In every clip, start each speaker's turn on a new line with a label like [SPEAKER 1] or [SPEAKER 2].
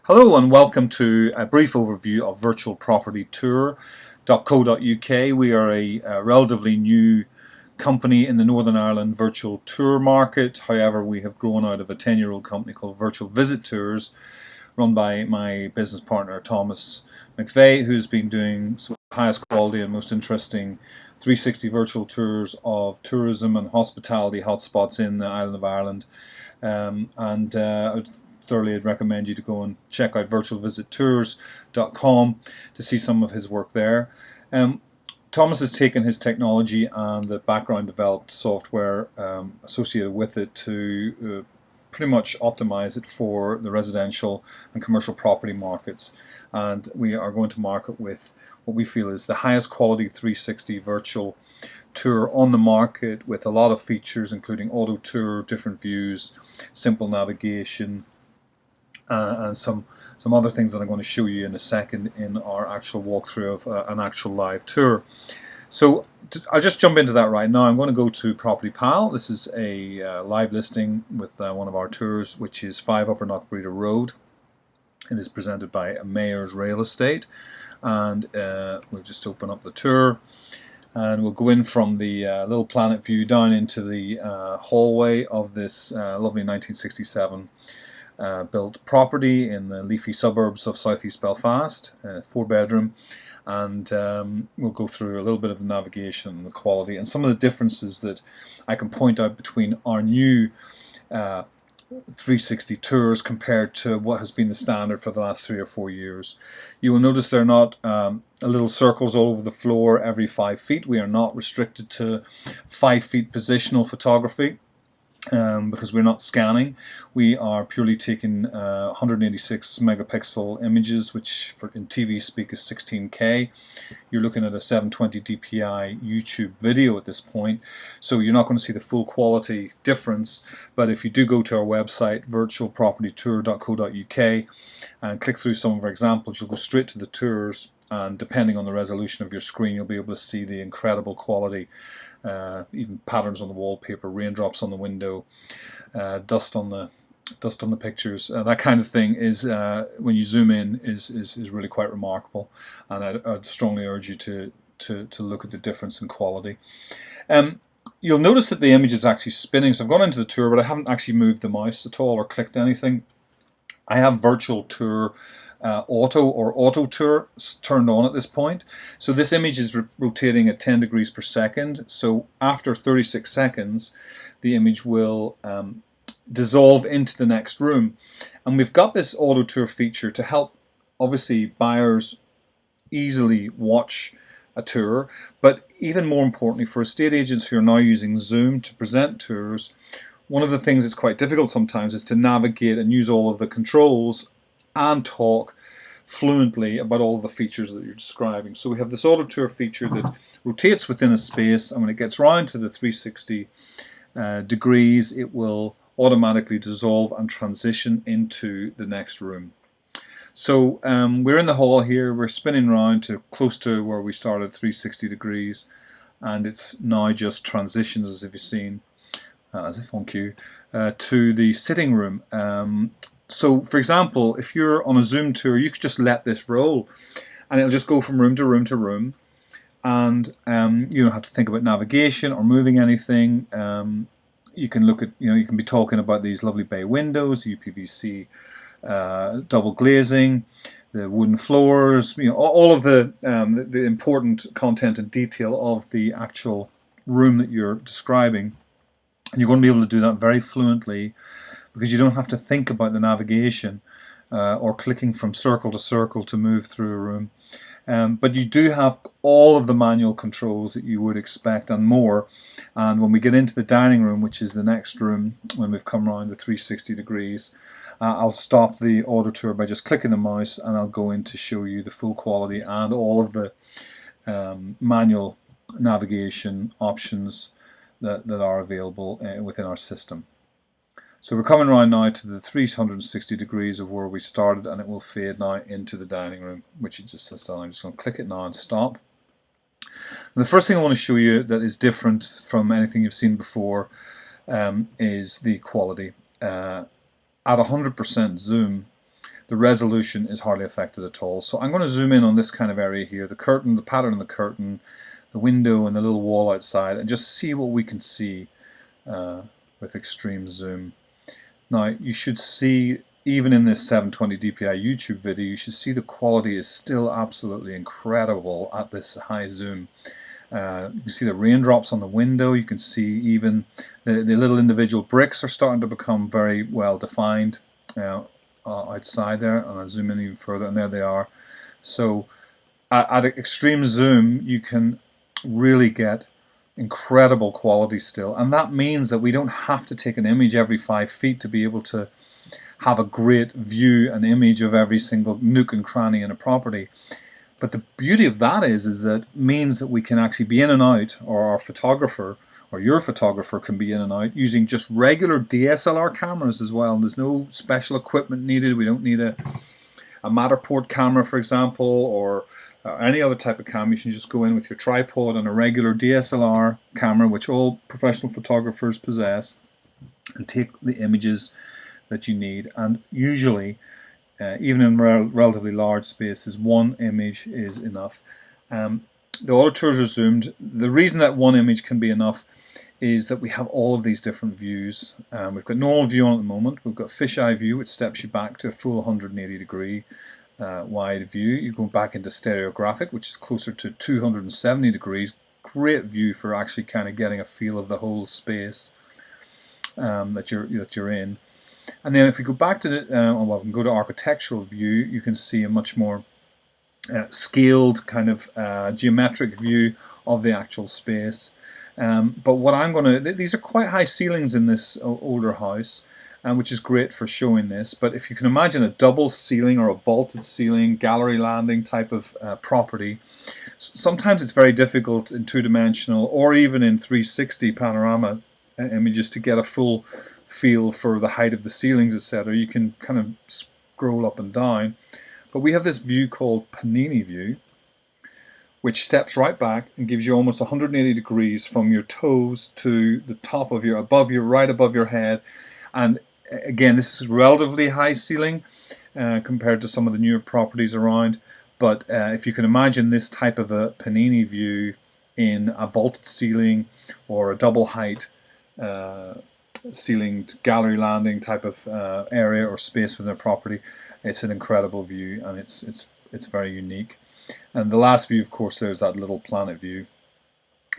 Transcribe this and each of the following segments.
[SPEAKER 1] Hello and welcome to a brief overview of virtualpropertytour.co.uk. We are a relatively new company in the Northern Ireland virtual tour market. However, we have grown out of a 10-year-old company called Virtual Visit Tours, run by my business partner Thomas McVeigh, who's been doing some of the highest quality and most interesting 360 virtual tours of tourism and hospitality hotspots in the island of Ireland. I'd thoroughly recommend you to go and check out virtualvisittours.com to see some of his work there. Thomas has taken his technology and the background developed software associated with it to pretty much optimize it for the residential and commercial property markets, and we are going to market with what we feel is the highest quality 360 virtual tour on the market, with a lot of features including auto tour, different views, simple navigation, and some other things that I'm going to show you in a second in our actual walkthrough of an actual live tour. So I'll just jump into that right now. I'm going to go to Property Pal. This is a live listing with one of our tours, which is 5 Upper Knockbreeder Road. It is presented by Mayor's Real Estate, and we'll just open up the tour. And we'll go in from the little planet view down into the hallway of this lovely 1967 built property in the leafy suburbs of southeast Belfast, 4-bedroom, and we'll go through a little bit of the navigation and the quality and some of the differences that I can point out between our new 360 tours compared to what has been the standard for the last 3 or 4 years. You will notice they're not little circles all over the floor every 5 feet. We are not restricted to 5 feet positional photography. Because we're not scanning. We are purely taking 186 megapixel images, which in TV speak is 16K. You're looking at a 720 DPI YouTube video at this point, so you're not going to see the full quality difference. But if you do go to our website, virtualpropertytour.co.uk, and click through some of our examples, you'll go straight to the tours, and depending on the resolution of your screen, you'll be able to see the incredible quality. Even patterns on the wallpaper, raindrops on the window, dust on the pictures, that kind of thing is when you zoom in is really quite remarkable, and I'd strongly urge you to look at the difference in quality. You'll notice that the image is actually spinning, so I've gone into the tour, but I haven't actually moved the mouse at all or clicked anything. I have virtual tour auto tour turned on at this point, so this image is rotating at 10 degrees per second. So after 36 seconds the image will dissolve into the next room, and we've got this auto tour feature to help obviously buyers easily watch a tour, but even more importantly for estate agents who are now using Zoom to present tours. One of the things that's quite difficult sometimes is to navigate and use all of the controls and talk fluently about all of the features that you're describing. So we have this auto tour feature that rotates within a space, and when it gets round to the 360 degrees, it will automatically dissolve and transition into the next room. So we're in the hall here, we're spinning around to close to where we started, 360 degrees, and it's now just transitions, as if you've seen, as if on cue, to the sitting room. So for example, if you're on a Zoom tour, you could just let this roll and it'll just go from room to room to room, and you don't have to think about navigation or moving anything. You can look at, you can be talking about these lovely bay windows, UPVC double glazing, the wooden floors, all of the important content and detail of the actual room that you're describing. And you're going to be able to do that very fluently, because you don't have to think about the navigation or clicking from circle to circle to move through a room. But you do have all of the manual controls that you would expect and more. And when we get into the dining room, which is the next room, when we've come around the 360 degrees, I'll stop the auto tour by just clicking the mouse, and I'll go in to show you the full quality and all of the manual navigation options that are available within our system. So we're coming around now to the 360 degrees of where we started, and it will fade now into the dining room, which it just has done. I'm just going to click it now and stop. And the first thing I want to show you that is different from anything you've seen before is the quality. At 100% zoom, the resolution is hardly affected at all. So I'm going to zoom in on this kind of area here, the curtain, the pattern of the curtain, the window and the little wall outside, and just see what we can see with extreme zoom. Now you should see, even in this 720 dpi YouTube video, you should see the quality is still absolutely incredible at this high zoom. You can see the raindrops on the window. You can see even the little individual bricks are starting to become very well defined outside there. And I'll zoom in even further, and there they are. So at extreme zoom, you can really get incredible quality still, and that means that we don't have to take an image every 5 feet to be able to have a great view, an image of every single nook and cranny in a property. But the beauty of that is that means that we can actually be in and out, or our photographer or your photographer can be in and out using just regular DSLR cameras as well. And there's no special equipment needed. We don't need a Matterport camera, for example, or any other type of camera. You can just go in with your tripod and a regular DSLR camera, which all professional photographers possess, and take the images that you need. And usually, even in relatively large spaces, one image is enough. The auto tours are zoomed. The reason that one image can be enough is that we have all of these different views. We've got normal view on at the moment. We've got fisheye view, which steps you back to a full 180 degree wide view. You go back into stereographic, which is closer to 270 degrees. Great view for actually kind of getting a feel of the whole space that you're in. And then if we go back to the, well, we can go to architectural view, you can see a much more scaled kind of geometric view of the actual space. But what I'm going to, these are quite high ceilings in this older house, which is great for showing this. But if you can imagine a double ceiling or a vaulted ceiling, gallery landing type of property, sometimes it's very difficult in two-dimensional or even in 360 panorama images to get a full feel for the height of the ceilings, etc. You can kind of scroll up and down. But we have this view called Panini view, which steps right back and gives you almost 180 degrees from your toes to the top of your, right above your head. And again, this is relatively high ceiling compared to some of the newer properties around. But if you can imagine this type of a Panini view in a vaulted ceiling or a double height ceilinged gallery landing type of area or space within a property, it's an incredible view, and it's very unique. And the last view, of course, there's that little planet view,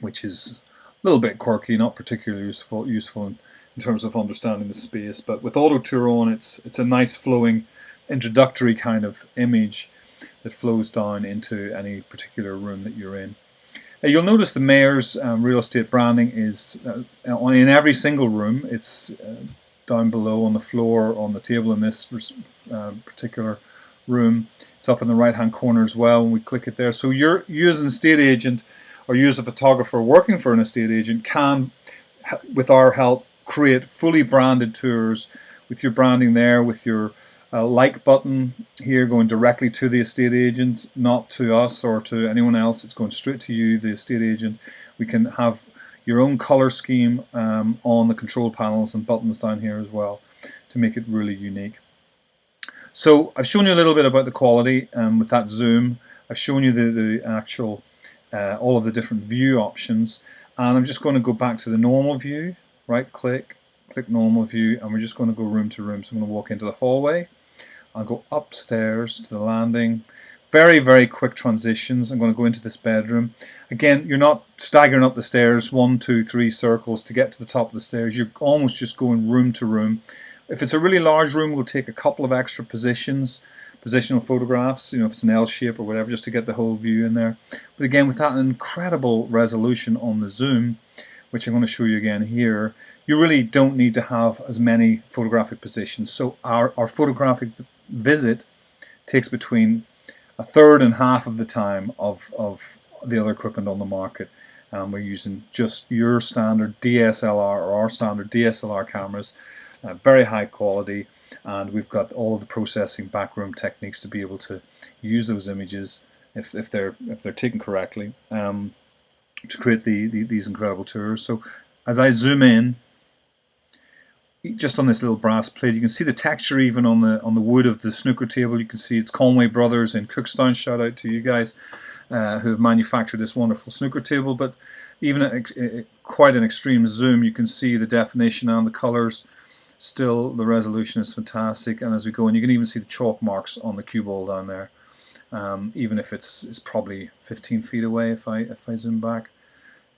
[SPEAKER 1] which is a little bit quirky, not particularly useful in terms of understanding the space. But with Auto Tour on, it's a nice flowing introductory kind of image that flows down into any particular room that you're in. You'll notice the mayor's real estate branding is in every single room. It's down below on the floor, on the table in this particular room. It's up in the right hand corner as well when we click it there. So you as an estate agent or you as a photographer working for an estate agent can, with our help, create fully branded tours with your branding there, with your like button here going directly to the estate agent, not to us or to anyone else. It's going straight to you, the estate agent. We can have your own color scheme on the control panels and buttons down here as well to make it really unique. So I've shown you a little bit about the quality with that zoom. I've shown you the actual all of the different view options, and I'm just going to go back to the normal view. Right click, click normal view, and we're just going to go room to room. So I'm going to walk into the hallway. I'll go upstairs to the landing. Very, very quick transitions. I'm going to go into this bedroom. Again, you're not staggering up the stairs 1, 2, 3 circles to get to the top of the stairs. You're almost just going room to room. If it's a really large room, we'll take a couple of extra positional photographs, if it's an L shape or whatever, just to get the whole view in there. But again, with that incredible resolution on the zoom, which I'm going to show you again here, you really don't need to have as many photographic positions. So our photographic visit takes between a third and half of the time of the other equipment on the market. We're using just your standard DSLR or our standard DSLR cameras, very high quality, and we've got all of the processing backroom techniques to be able to use those images if they're taken correctly to create these incredible tours. So as I zoom in, just on this little brass plate. You can see the texture even on the wood of the snooker table. You can see it's Conway Brothers in Cookstown. Shout out to you guys who have manufactured this wonderful snooker table. But even at quite an extreme zoom, you can see the definition and the colors. Still, the resolution is fantastic. And as we go in, you can even see the chalk marks on the cue ball down there. Even if it's probably 15 feet away, if I zoom back,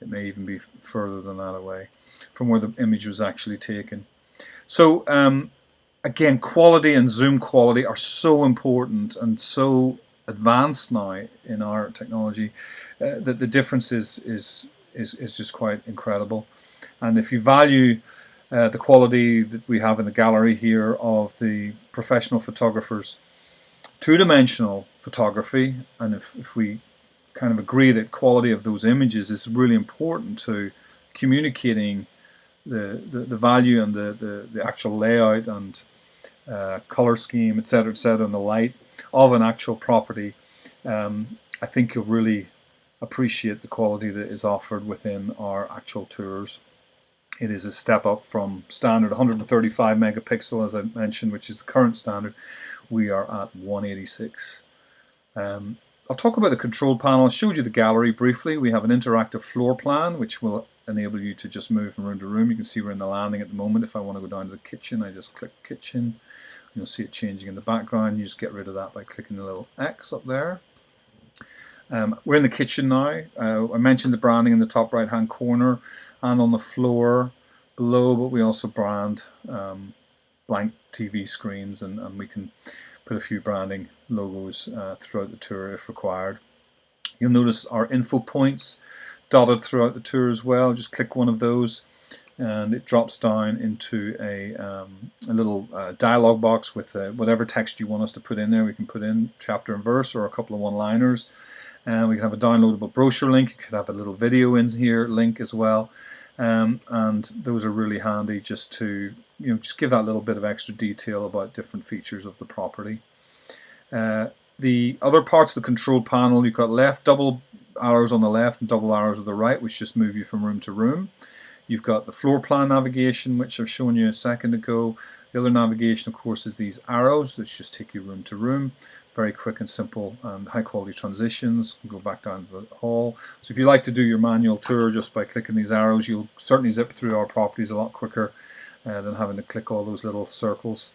[SPEAKER 1] it may even be further than that away from where the image was actually taken. So again, quality and zoom quality are so important and so advanced now in our technology that the difference is just quite incredible. And if you value the quality that we have in the gallery here of the professional photographers, two-dimensional photography, and if we kind of agree that quality of those images is really important to communicating the value and the actual layout and color scheme, etc., and the light of an actual property, I think you'll really appreciate the quality that is offered within our actual tours. It is a step up from standard 135 megapixel, as I mentioned, which is the current standard. We are at 186. I'll talk about the control panel. I showed you the gallery briefly. We have an interactive floor plan, which will enable you to just move from room to room. You can see we're in the landing at the moment. If I want to go down to the kitchen, I just click kitchen. You'll see it changing in the background. You just get rid of that by clicking the little X up there. We're in the kitchen now. I mentioned the branding in the top right hand corner and on the floor below, but we also brand blank TV screens, and we can put a few branding logos throughout the tour if required. You'll notice our info points dotted throughout the tour as well. Just click one of those and it drops down into a little dialog box with whatever text you want us to put in there. We can put in chapter and verse or a couple of one-liners. And we can have a downloadable brochure link. You could have a little video in here link as well. And those are really handy just to just give that little bit of extra detail about different features of the property. The other parts of the control panel, you've got left double arrows on the left and double arrows on the right, which just move you from room to room. You've got the floor plan navigation, which I've shown you a second ago. The other navigation, of course, is these arrows, which just take you room to room. Very quick and simple and high quality transitions. You can go back down to the hall. So if you like to do your manual tour just by clicking these arrows, you'll certainly zip through our properties a lot quicker than having to click all those little circles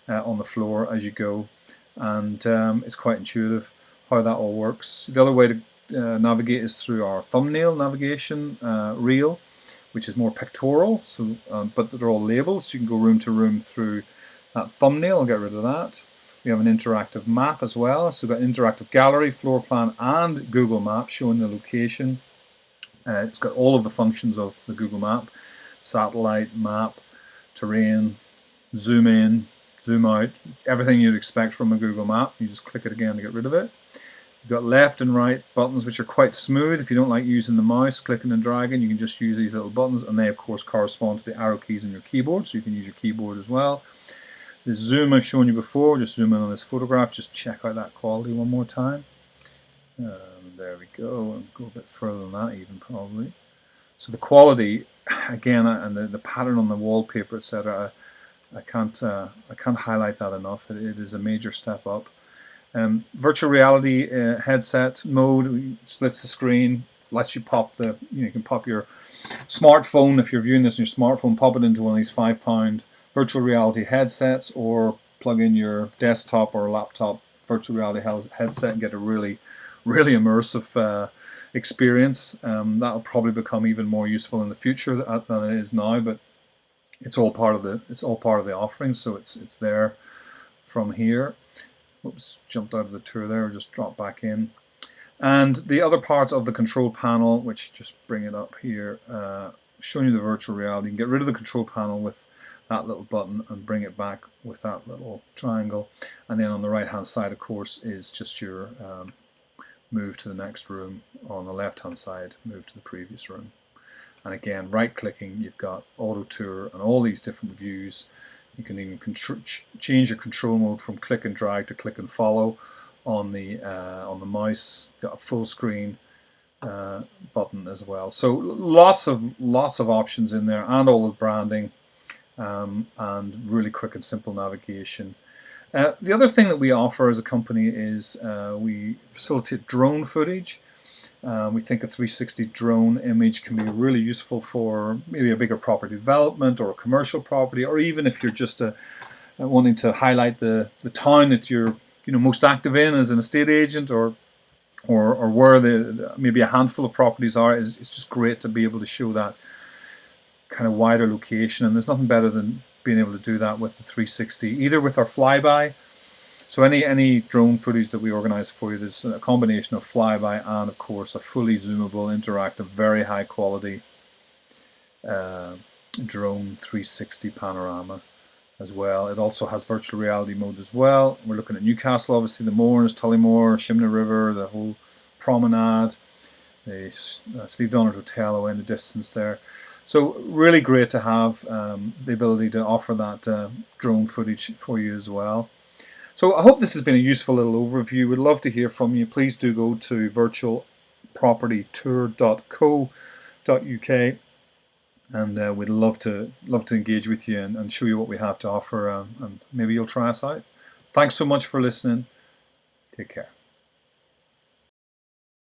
[SPEAKER 1] on the floor as you go. And it's quite intuitive how that all works. The other way to navigate is through our thumbnail navigation reel, which is more pictorial, so but they're all labels, so you can go room to room through that thumbnail. I'll get rid of that. We have an interactive map as well, so we've got interactive gallery, floor plan, and Google Maps showing the location. It's got all of the functions of the Google Map: satellite, map, terrain, zoom in, zoom out, everything you'd expect from a Google Map. You just click it again to get rid of it. You've got left and right buttons, which are quite smooth. If you don't like using the mouse, clicking and dragging, you can just use these little buttons, and they of course correspond to the arrow keys on your keyboard, so you can use your keyboard as well. The zoom I've shown you before, just zoom in on this photograph, just check out that quality one more time. There we go, and go a bit further than that even probably. So the quality, again, and the pattern on the wallpaper, etc., I can't highlight that enough. It is a major step up. Virtual reality headset mode splits the screen, lets you pop the, you can pop your smartphone, if you're viewing this on your smartphone, pop it into one of these £5 virtual reality headsets, or plug in your desktop or laptop virtual reality headset and get a really immersive experience. That'll probably become even more useful in the future than it is now, but it's all part of the offering, so it's there from here. Oops, jumped out of the tour there, just dropped back in. And the other parts of the control panel, which just bring it up here, showing you the virtual reality. You can get rid of the control panel with that little button and bring it back with that little triangle. And then on the right hand side, of course, is just your move to the next room. On the left hand side, move to the previous room. And again, right clicking, you've got auto tour and all these different views. You can even change your control mode from click and drag to click and follow on the mouse. You've got a full screen button as well. So lots of options in there, and all the branding. and really quick and simple navigation. The other thing that we offer as a company is we facilitate drone footage. We think a 360 drone image can be really useful for maybe a bigger property development or a commercial property, or even if you're just wanting to highlight the town that you're most active in as an estate agent, or where maybe a handful of properties are. It's just great to be able to show that kind of wider location, and there's nothing better than being able to do that with the 360, either with our flyby. So any drone footage that we organize for you, there's a combination of flyby and of course a fully zoomable, interactive, very high quality drone 360 panorama as well. It also has virtual reality mode as well. We're looking at Newcastle, obviously, the Moors, Tullymore, Shimna River, the whole promenade, the Slieve Donard Hotel away in the distance there. So really great to have the ability to offer that drone footage for you as well. So I hope this has been a useful little overview. We'd love to hear from you. Please do go to virtualpropertytour.co.uk, and we'd love to engage with you and show you what we have to offer, and maybe you'll try us out. Thanks so much for listening. Take care.